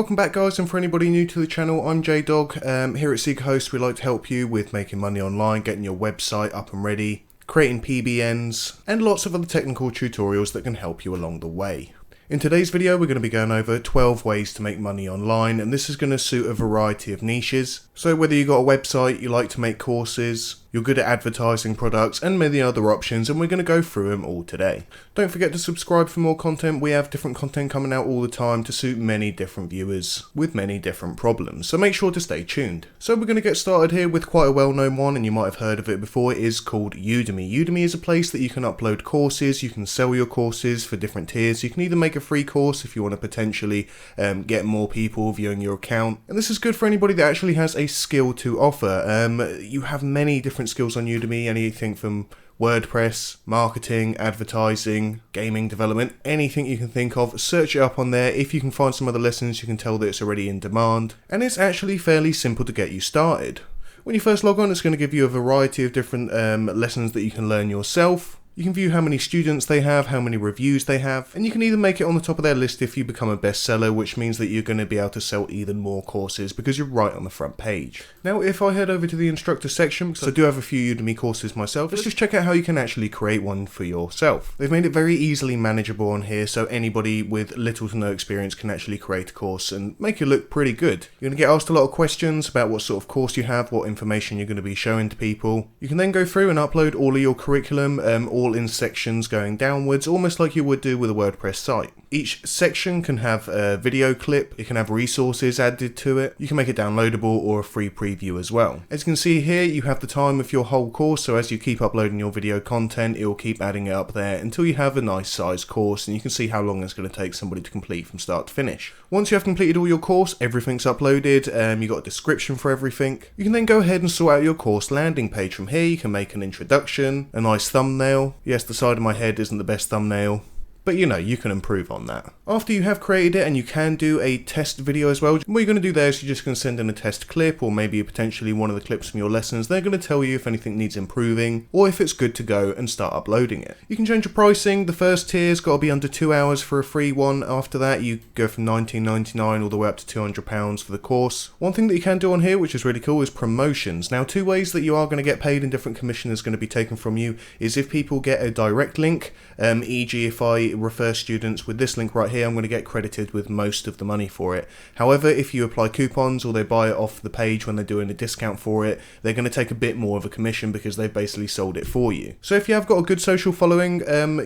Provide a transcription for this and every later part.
Welcome back guys, and for anybody new to the channel, I'm J-Dog. Here at SeekaHost we like to help you with making money online, getting your website up and ready, creating PBNs, and lots of other technical tutorials that can help you along the way. In today's video we're going to be going over 12 ways to make money online, and this is going to suit a variety of niches. So whether you got a website, you like to make courses, you're good at advertising products, and many other options, and we're going to go through them all today. Don't forget to subscribe for more content. We have different content coming out all the time to suit many different viewers with many different problems, so make sure to stay tuned. So we're going to get started here with quite a well-known one, and you might have heard of it before. It is called Udemy. Udemy is a place that you can upload courses, you can sell your courses for different tiers. You can either make a free course if you want to potentially get more people viewing your account, and this is good for anybody that actually has a skill to offer. You have many different skills on Udemy, anything from WordPress, marketing, advertising, gaming development, anything you can think of. Search it up on there. If you can find some other lessons, you can tell that it's already in demand, and it's actually fairly simple to get you started. When you first log on, it's going to give you a variety of different lessons that you can learn yourself. You can view how many students they have, how many reviews they have, and you can either make it on the top of their list if you become a bestseller, which means that you're going to be able to sell even more courses because you're right on the front page. Now, if I head over to the instructor section, because I do have a few Udemy courses myself, let's just check out how you can actually create one for yourself. They've made it very easily manageable on here, so anybody with little to no experience can actually create a course and make it look pretty good. You're going to get asked a lot of questions about what sort of course you have, what information you're going to be showing to people. You can then go through and upload all of your curriculum, all in sections going downwards, almost like you would do with a WordPress site. Each section can have a video clip, it can have resources added to it, you can make it downloadable or a free preview as well. As you can see here, you have the time of your whole course, so as you keep uploading your video content, it will keep adding it up there until you have a nice sized course, and you can see how long it's going to take somebody to complete from start to finish. Once you have completed all your course, everything's uploaded, you got a description for everything. You can then go ahead and sort out your course landing page. From here you can make an introduction, a nice thumbnail. Yes, the side of my head isn't the best thumbnail, but you know, you can improve on that. After you have created it, and you can do a test video as well, what you're going to do there is you're just going to send in a test clip, or maybe potentially one of the clips from your lessons. They're going to tell you if anything needs improving, or if it's good to go, and start uploading it. You can change your pricing. The first tier's got to be under 2 hours for a free one. After that, you go from $19.99 all the way up to £200 for the course. One thing that you can do on here, which is really cool, is promotions. Now, two ways that you are going to get paid, and different commission is going to be taken from you, is if people get a direct link, e.g. if I refer students with this link right here, I'm going to get credited with most of the money for it. However, if you apply coupons or they buy it off the page when they're doing a discount for it, they're going to take a bit more of a commission because they've basically sold it for you. So if you have got a good social following,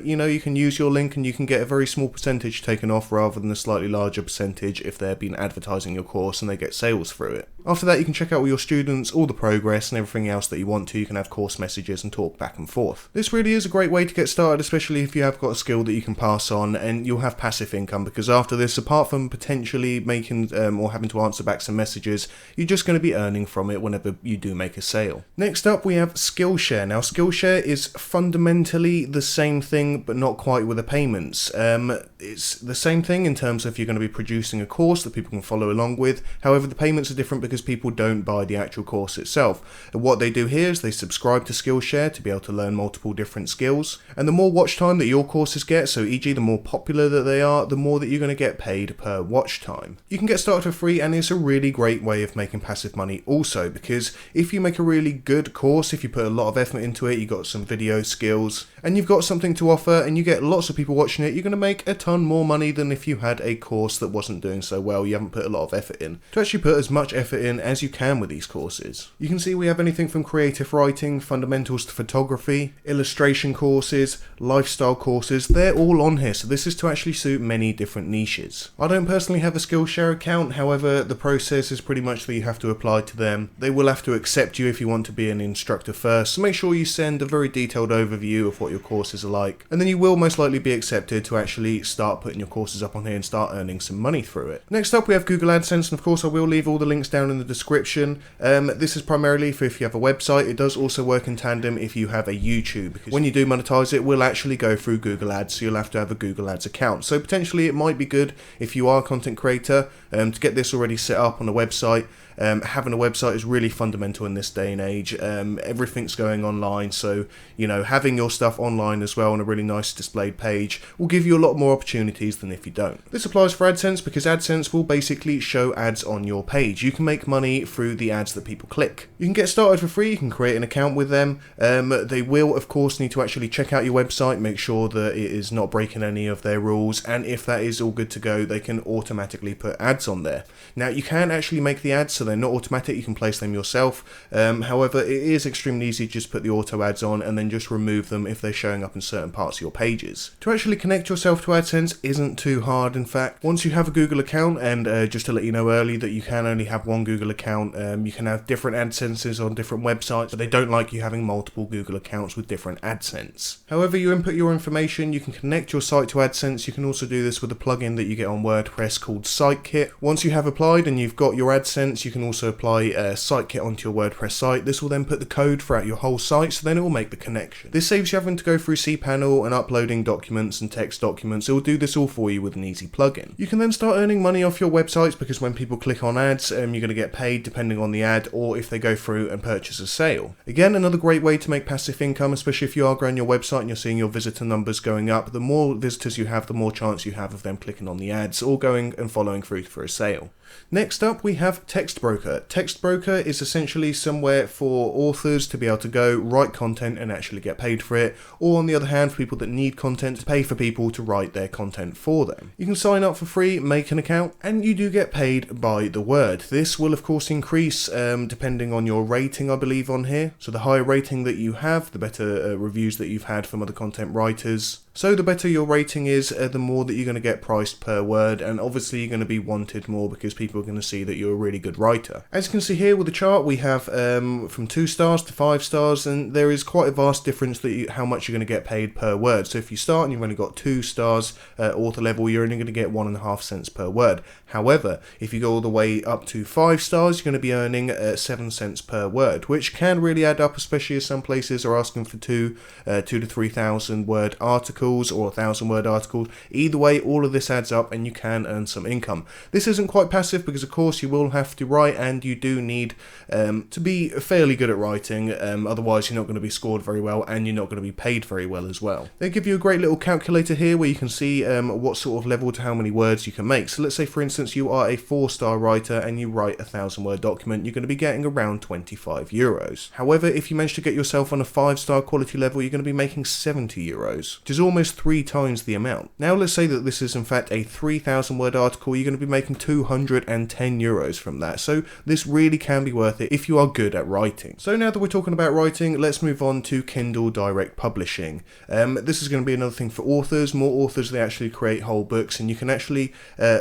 you know, you can use your link and you can get a very small percentage taken off rather than a slightly larger percentage if they've been advertising your course and they get sales through it. After that, you can check out all your students, all the progress and everything else that you want to. You can have course messages and talk back and forth. This really is a great way to get started, especially if you have got a skill that you can pass on, and you'll have passive income, because after this, apart from potentially making or having to answer back some messages, you're just going to be earning from it whenever you do make a sale. Next up, we have Skillshare. Now, Skillshare is fundamentally the same thing, but not quite with the payments. It's the same thing in terms of you're going to be producing a course that people can follow along with. However, the payments are different because people don't buy the actual course itself. And what they do here is they subscribe to Skillshare to be able to learn multiple different skills. And the more watch time that your courses get, so e.g. the more popular that they are, the more that you're going to get paid per watch time. You can get started for free, and it's a really great way of making passive money also, because if you make a really good course, if you put a lot of effort into it, you've got some video skills, and you've got something to offer, and you get lots of people watching it, you're going to make a ton more money than if you had a course that wasn't doing so well. You haven't put a lot of effort in. To actually put as much effort in as you can with these courses. You can see we have anything from creative writing, fundamentals to photography, illustration courses, lifestyle courses. They're all on here, so this is to actually suit many different niches. I don't personally have a Skillshare account, however, the process is pretty much that you have to apply to them. They will have to accept you if you want to be an instructor first, so make sure you send a very detailed overview of what your courses are like, and then you will most likely be accepted to actually start putting your courses up on here and start earning some money through it. Next up, we have Google AdSense, and of course I will leave all the links down in the description. This is primarily for if you have a website. It does also work in tandem if you have a YouTube, because when you do monetize it, will actually go through Google Ads, so you'll have to have a Google Ads account. So potentially it might be good if you are a content creator to get this already set up on a website. having a website is really fundamental in this day and age. Everything's going online, so having your stuff online as well on a really nice displayed page will give you a lot more opportunities than if you don't. This applies for AdSense because AdSense will basically show ads on your page. You can make money through the ads that people click. You can get started for free. You can create an account with them. They will of course need to actually check out your website, make sure that it is not breaking any of their rules, and if that is all good to go, they can automatically put ads on there. Now you can actually make the ads so they're not automatic, you can place them yourself. However, it is extremely easy to just put the auto ads on and then just remove them if they're showing up in certain parts of your pages. To actually connect yourself to AdSense isn't too hard. In fact, once you have a Google account, and just to let you know early that you can only have one Google account, you can have different AdSenses on different websites, but they don't like you having multiple Google accounts with different AdSense. However, you input your information, you can connect your site to AdSense. You can also do this with a plugin that you get on WordPress called SiteKit. Once you have applied and you've got your AdSense, you can also apply SiteKit onto your WordPress site. This will then put the code throughout your whole site, so then it will make the connection. This saves you having to go through cPanel and uploading documents and text documents. It will do this all for you with an easy plugin. You can then start earning money off your websites because when people click on ads, you're going to get paid depending on the ad, or if they go through and purchase a sale. Again, another great way to make passive income, especially if you are growing your website and you're seeing your visitor numbers going up. The more visitors you have, the more chance you have of them clicking on the ads or going and following through for a sale. Next up, we have TextBroker. TextBroker is essentially somewhere for authors to be able to go write content and actually get paid for it, or on the other hand, for people that need content, to pay for people to write their content for them. You can sign up for free, make an account, and you do get paid by the word. This will of course increase depending on your rating, I believe, on here. So the higher rating that you have, the better reviews that you've had from other content writers. So the better your rating is, the more that you're going to get priced per word, and obviously you're going to be wanted more because people are going to see that you're a really good writer. As you can see here with the chart, we have from 2 stars to 5 stars, and there is quite a vast difference that how much you're going to get paid per word. So if you start and you've only got 2 stars author level, you're only going to get 1.5 cents per word. However, if you go all the way up to 5 stars, you're going to be earning 7 cents per word, which can really add up, especially as some places are asking for 2 to 3,000 word articles or 1,000 word articles. Either way, all of this adds up and you can earn some income. This isn't quite passive because of course you will have to write, and you do need to be fairly good at writing, otherwise you're not going to be scored very well and you're not going to be paid very well as well. They give you a great little calculator here where you can see what sort of level to how many words you can make. So let's say for instance you are a 4-star writer and you write a 1,000 word document, you're going to be getting around €25. However, if you manage to get yourself on a 5-star quality level, you're going to be making €70, which is almost 3 times the amount. Now let's say that this is in fact a 3,000 word article, you're going to be making €210 from that. So this really can be worth it if you are good at writing. So now that we're talking about writing, let's move on to Kindle Direct Publishing. This is going to be another thing for authors. More authors, they actually create whole books, and you can actually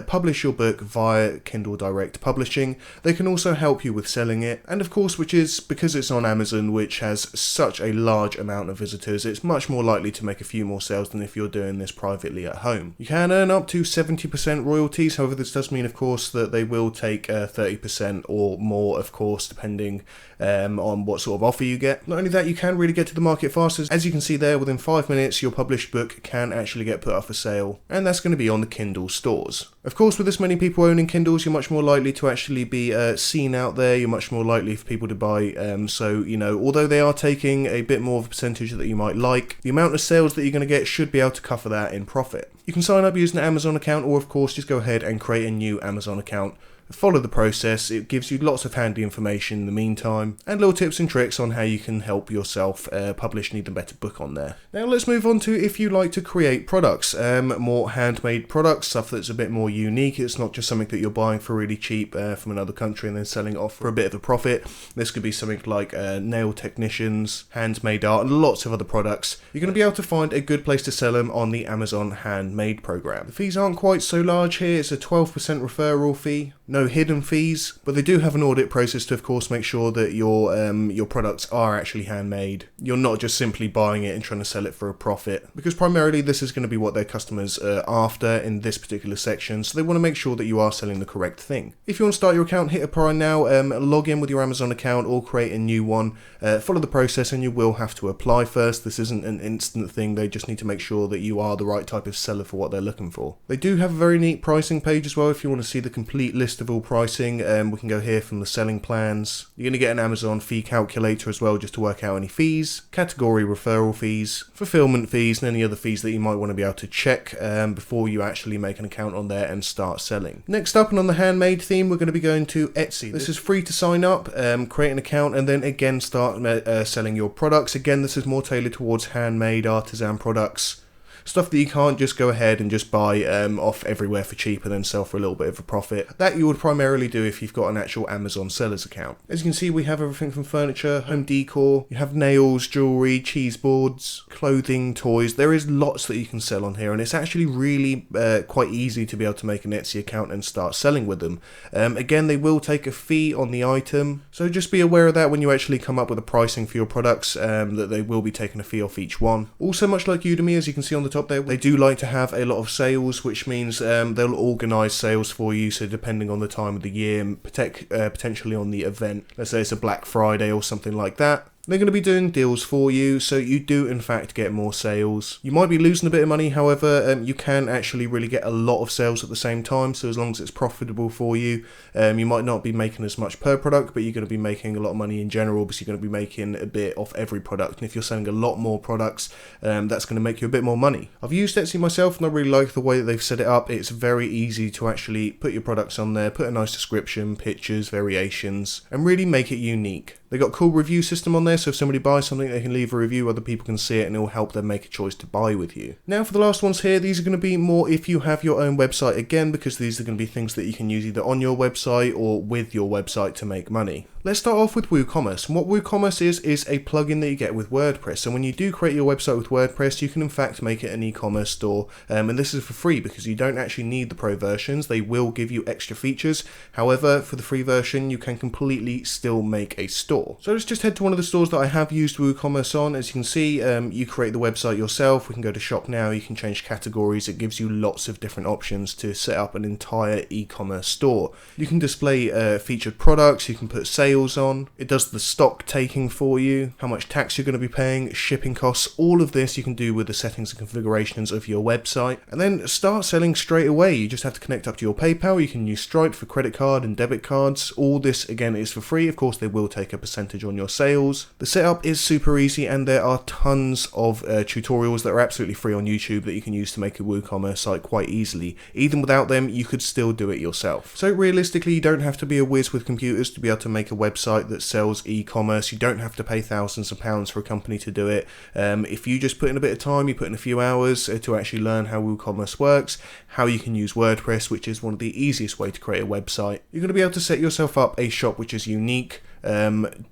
publish your book via Kindle Direct Publishing. They can also help you with selling it, and of course, which is because it's on Amazon, which has such a large amount of visitors, it's much more likely to make a few more sales than if you're doing this privately at home. You can earn up to 70% royalties. However, this does mean of course that they will take 30% or more, of course, depending on what sort of offer you get. Not only that, you can really get to the market faster. As you can see there, within 5 minutes your published book can actually get put up for sale, and that's going to be on the Kindle stores. Of course, with this many people owning Kindles, you're much more likely to actually be seen out there. You're much more likely for people to buy, so although they are taking a bit more of a percentage that you might like, the amount of sales that you're going to get should be able to cover that in profit. You can sign up using an Amazon account, or of course just go ahead and create a new Amazon account. Follow the process. It gives you lots of handy information in the meantime, and little tips and tricks on how you can help yourself publish an even better book on there. Now let's move on to if you like to create products, more handmade products, stuff that's a bit more unique. It's not just something that you're buying for really cheap from another country and then selling it off for a bit of a profit. This could be something like nail technicians, handmade art, and lots of other products. You're going to be able to find a good place to sell them on the Amazon Handmade program. The fees aren't quite so large here. It's a 12% referral fee. No hidden fees, but they do have an audit process to of course make sure that your products are actually handmade. You're not just simply buying it and trying to sell it for a profit, because primarily this is going to be what their customers are after in this particular section, so they want to make sure that you are selling the correct thing. If you want to start your account, hit apply now, log in with your Amazon account or create a new one, follow the process, and you will have to apply first. This isn't an instant thing. They just need to make sure that you are the right type of seller seller for what they're looking for. They do have a very neat pricing page as well. If you want to see the complete list of all pricing, we can go here from the selling plans. You're going to get an Amazon fee calculator as well, just to work out any fees, category referral fees, fulfillment fees, and any other fees that you might want to be able to check before you actually make an account on there and start selling. Next up, and on the Handmade theme, we're going to be going to Etsy. This is free to sign up, create an account, and then again start selling your products. Again, this is more tailored towards handmade artisan products. Stuff that you can't just go ahead and just buy off everywhere for cheap and then sell for a little bit of a profit. That you would primarily do if you've got an actual Amazon seller's account. As you can see, we have everything from furniture, home decor, you have nails, jewelry, cheese boards, clothing, toys. There is lots that you can sell on here, and it's actually really quite easy to be able to make an Etsy account and start selling with them. Again, they will take a fee on the item, so just be aware of that when you actually come up with a pricing for your products, that they will be taking a fee off each one. Also, much like Udemy, as you can see on the top there, they do like to have a lot of sales, which means they'll organise sales for you. So depending on the time of the year, potentially on the event, let's say it's a Black Friday or something like that, they're going to be doing deals for you, so you do in fact get more sales. You might be losing a bit of money, however, you can actually really get a lot of sales at the same time, so as long as it's profitable for you, you might not be making as much per product, but you're going to be making a lot of money in general, because you're going to be making a bit off every product, and if you're selling a lot more products, that's going to make you a bit more money. I've used Etsy myself, and I really like the way that they've set it up. It's very easy to actually put your products on there, put a nice description, pictures, variations, and really make it unique. They got a cool review system on there, so if somebody buys something, they can leave a review, other people can see it, and it will help them make a choice to buy with you. Now for the last ones here, these are going to be more if you have your own website, again, because these are going to be things that you can use either on your website or with your website to make money. Let's start off with WooCommerce. And what WooCommerce is a plugin that you get with WordPress. So when you do create your website with WordPress, you can in fact make it an e-commerce store. And this is for free because you don't actually need the pro versions. They will give you extra features. However, for the free version, you can completely still make a store. So let's just head to one of the stores that I have used WooCommerce on. As you can see, you create the website yourself. We can go to shop now. You can change categories. It gives you lots of different options to set up an entire e-commerce store. You can display featured products. You can put sales on. It does the stock taking for you, how much tax you're going to be paying, shipping costs. All of this you can do with the settings and configurations of your website, and then start selling straight away. You just have to connect up to your PayPal. You can use Stripe for credit card and debit cards. All this again is for free. Of course, they will take a percentage on your sales. The setup is super easy, and there are tons of tutorials that are absolutely free on YouTube that you can use to make a WooCommerce site quite easily. Even without them, you could still do it yourself. So realistically, you don't have to be a whiz with computers to be able to make a website that sells e-commerce. You don't have to pay thousands of pounds for a company to do it. If you just put in a bit of time, you put in a few hours to actually learn how WooCommerce works, how you can use WordPress, which is one of the easiest way to create a website, you're going to be able to set yourself up a shop which is unique,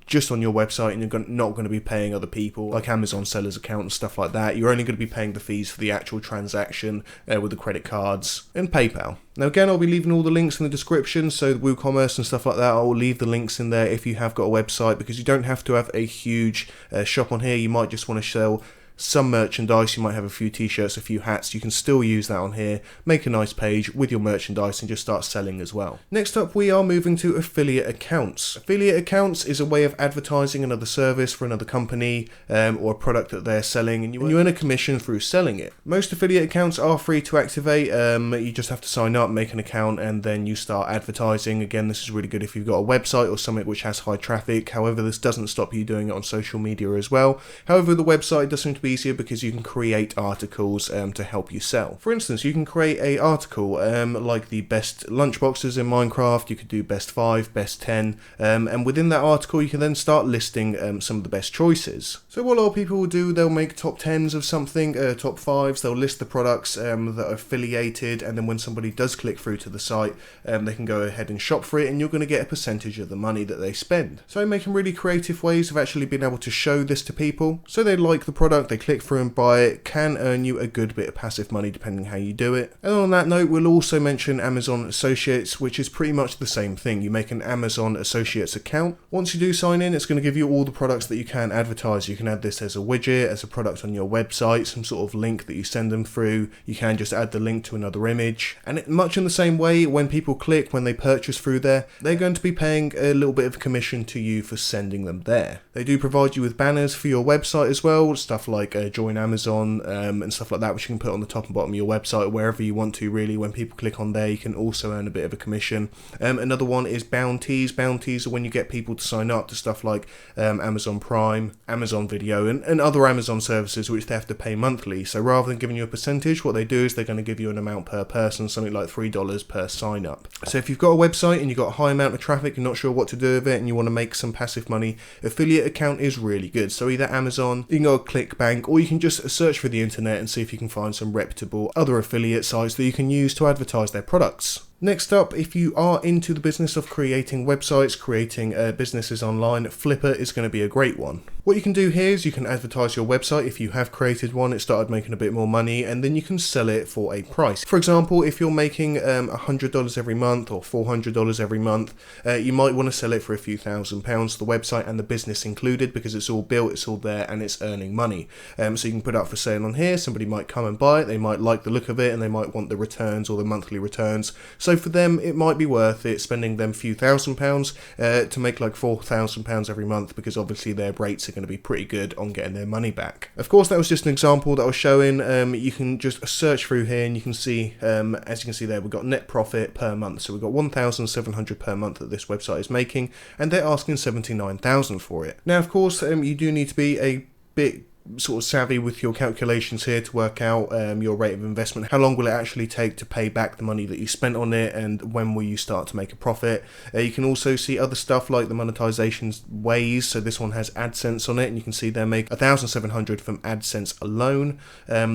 just on your website, and you're not going to be paying other people like Amazon sellers account and stuff like that. You're only going to be paying the fees for the actual transaction with the credit cards and PayPal. Now again, I'll be leaving all the links in the description, so WooCommerce and stuff like that, I'll leave the links in there if you have got a website, because you don't have to have a huge shop on here. You might just want to sell some merchandise. You might have a few t-shirts, a few hats. You can still use that on here, make a nice page with your merchandise and just start selling as well. Next up, we are moving to affiliate accounts. Affiliate accounts is a way of advertising another service for another company or a product that they're selling, and you earn a commission through selling it. Most affiliate accounts are free to activate. You just have to sign up, make an account, and then you start advertising. Again, this is really good if you've got a website or something which has high traffic. However, this doesn't stop you doing it on social media as well. However, the website does seem to be easier because you can create articles to help you sell. For instance, you can create a article like the best lunchboxes in Minecraft. You could do best 5, best 10, and within that article you can then start listing some of the best choices. So what a lot of people will do, they'll make top 10s of something, top 5s, they'll list the products that are affiliated, and then when somebody does click through to the site, they can go ahead and shop for it, and you're going to get a percentage of the money that they spend. So making really creative ways of actually being able to show this to people, so they like the product, they click through and buy it, can earn you a good bit of passive money depending how you do it. And on that note, we'll also mention Amazon Associates, which is pretty much the same thing. You make an Amazon Associates account. Once you do sign in, it's going to give you all the products that you can advertise. You can add this as a widget, as a product on your website, some sort of link that you send them through. You can just add the link to another image. And much in the same way, when people click, when they purchase through there, they're going to be paying a little bit of commission to you for sending them there. They do provide you with banners for your website as well, stuff like like join Amazon and stuff like that, which you can put on the top and bottom of your website, wherever you want to really. When people click on there, you can also earn a bit of a commission. Another one is bounties. Bounties are when you get people to sign up to stuff like Amazon Prime, Amazon Video, and other Amazon services which they have to pay monthly. So rather than giving you a percentage, what they do is they're going to give you an amount per person, something like $3 per sign up. So if you've got a website and you've got a high amount of traffic, you're not sure what to do with it, and you want to make some passive money, affiliate account is really good. So either Amazon, you can go to Clickbank, or you can just search for the internet and see if you can find some reputable other affiliate sites that you can use to advertise their products. Next up, if you are into the business of creating websites, creating businesses online, Flippa is going to be a great one. What you can do here is you can advertise your website. If you have created one, it started making a bit more money, and then you can sell it for a price. For example, if you're making $100 every month or $400 every month, you might want to sell it for a few £1,000s, the website and the business included, because it's all built, it's all there, and it's earning money. So you can put it up for sale on here. Somebody might come and buy it. They might like the look of it, and they might want the returns or the monthly returns. So for them, it might be worth it spending them a few £1,000s to make like £4,000 every month, because obviously their rates are going to be pretty good on getting their money back. Of course, that was just an example that I was showing. You can just search through here and you can see, as you can see there, we've got net profit per month. So we've got $1,700 per month that this website is making, and they're asking $79,000 for it. Now, of course, you do need to be a bit sort of savvy with your calculations here to work out your rate of investment. How long will it actually take to pay back the money that you spent on it, and when will you start to make a profit? You can also see other stuff like the monetization ways. So this one has AdSense on it, and you can see they make $1,700 from AdSense alone.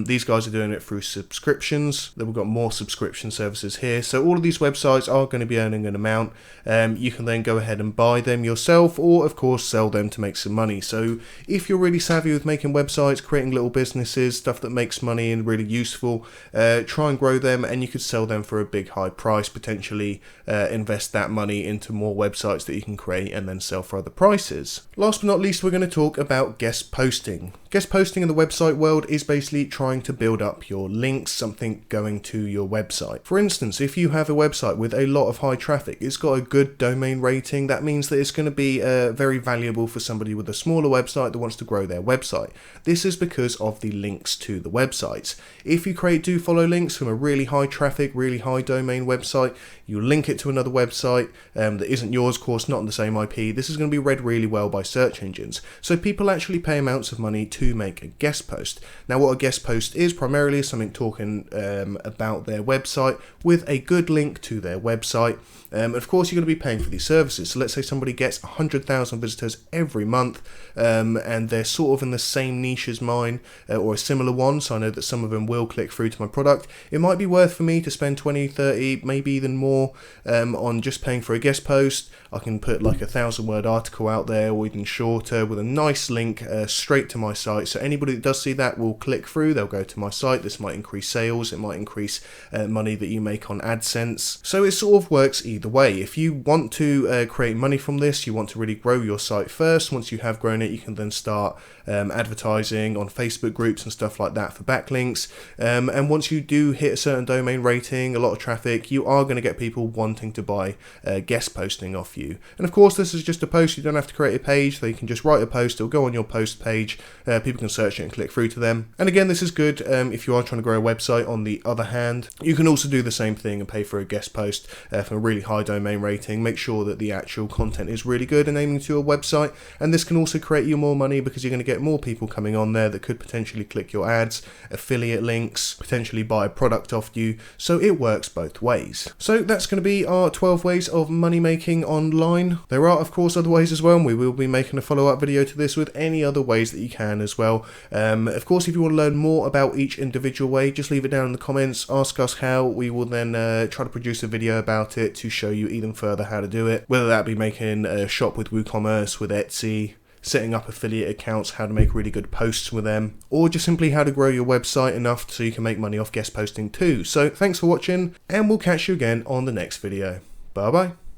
These guys are doing it through subscriptions. Then we've got more subscription services here. So all of these websites are going to be earning an amount. You can then go ahead and buy them yourself, or of course sell them to make some money. So if you're really savvy with making websites, creating little businesses, stuff that makes money and really useful, try and grow them, and you could sell them for a big high price, potentially invest that money into more websites that you can create and then sell for other prices. Last but not least, we're going to talk about guest posting. Guest posting in the website world is basically trying to build up your links, something going to your website. For instance, if you have a website with a lot of high traffic, it's got a good domain rating, that means that it's going to be very valuable for somebody with a smaller website that wants to grow their website. This is because of the links to the websites. If you create do follow links from a really high traffic, really high domain website, you link it to another website that isn't yours, of course, not on the same IP, this is going to be read really well by search engines. So people actually pay amounts of money to make a guest post. Now, what a guest post is primarily is something talking about their website with a good link to their website. Of course, you're going to be paying for these services. So let's say somebody gets 100,000 visitors every month, and they're sort of in the same niche as mine, or a similar one, so I know that some of them will click through to my product. It might be worth for me to spend 20, 30, maybe even more on just paying for a guest post. I can put like a 1,000-word article out there, or even shorter, with a nice link straight to my site. So anybody that does see that will click through, they'll go to my site. This might increase sales, it might increase money that you make on AdSense. So it sort of works either way. If you want to create money from this, you want to really grow your site first. Once you have grown it, you can then start advertising on Facebook groups and stuff like that for backlinks. And once you do hit a certain domain rating, a lot of traffic, you are going to get people wanting to buy guest posting off you. And of course, this is just a post. You don't have to create a page. So you can just write a post. It'll go on your post page. People can search it and click through to them. And again, this is good if you are trying to grow a website. On the other hand, you can also do the same thing and pay for a guest post from a really high domain rating. Make sure that the actual content is really good and aiming to your website. And this can also create you more money, because you're going to get more people coming on there that could potentially click your ads, affiliate links, potentially buy a product off you. So it works both ways. So that's going to be our 12 ways of money making online. There are of course other ways as well, and we will be making a follow-up video to this with any other ways that you can as well. Of course, if you want to learn more about each individual way, just leave it down in the comments, ask us how. We will then try to produce a video about it to show you even further how to do it, whether that be making a shop with WooCommerce, with Etsy, setting up affiliate accounts, how to make really good posts with them, or just simply how to grow your website enough so you can make money off guest posting too. So thanks for watching, and we'll catch you again on the next video. Bye bye.